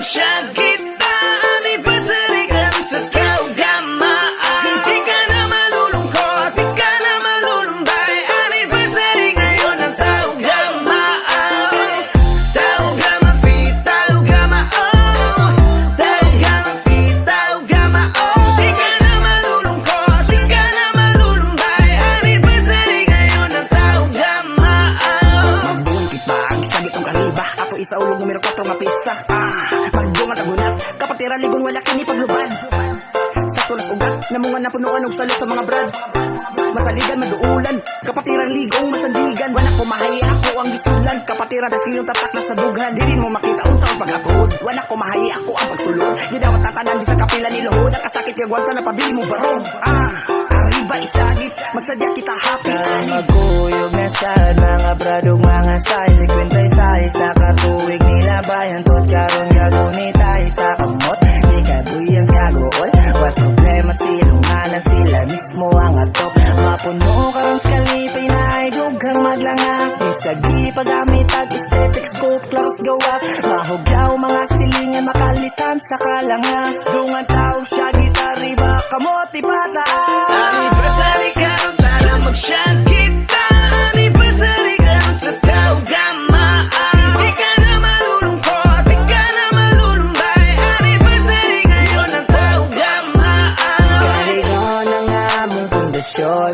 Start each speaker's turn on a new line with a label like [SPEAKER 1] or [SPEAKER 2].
[SPEAKER 1] mag-shag kita. Anniversary ka sa kaugamaan. Di ka na malulungkot, di ka na malulumbay. Anniversary ngayon ang taugamaan. Taugama feet, taugama oh. Taugama feet, taugama oh. Di ka na malulungkot, di ka na malulumbay. Anniversary ngayon ang taugamaan.
[SPEAKER 2] Magbuntit ba ang isa gitong kariba? Ako isa ulog numero 4 nga pizza. Pagdungan tagunat, kapatira ligon wala kini paglubad. Sa tulas ugat, namungan na punuan og salit sa mga brad. Masaligan maduulan, kapatiran ligong masandigan. Wala ko mahayi ako ang gisulan, kapatiran das kiyong tatak na sa dughan. Di rin mo makita unsa ang paghatod. Wala ko mahayi ako ang pagsulod. Gidawat tatanan di sa kapila ni Luhod. Ang kasakit kay gwanta na pabili mo barong. Arriba isagit, magsadya kita happy ani.
[SPEAKER 3] Magkuyog na sad, mga bradog, mga size 56, nakatuwig nila bayan. Tot karon gagunitay sa kamot, di kabuyang kagool. What problema silunganan sila mismo ang atok. Mapuno karon sa kalipay na ay dughang maglangas. Bisagi pagamit ag aesthetics coat class gawas. Mahuglaw mga silingan makalitan sa kalangas. Dungan taong siya gitariba kamot ipataas.
[SPEAKER 1] Anniversary karon tara mag-shag kita. Anniversary karon sa kaugamaan. Di ka na malulungkot, di ka na malulumbay. Anniversary ngayon ang taugamaan.
[SPEAKER 3] Karigon ang among pundasyon.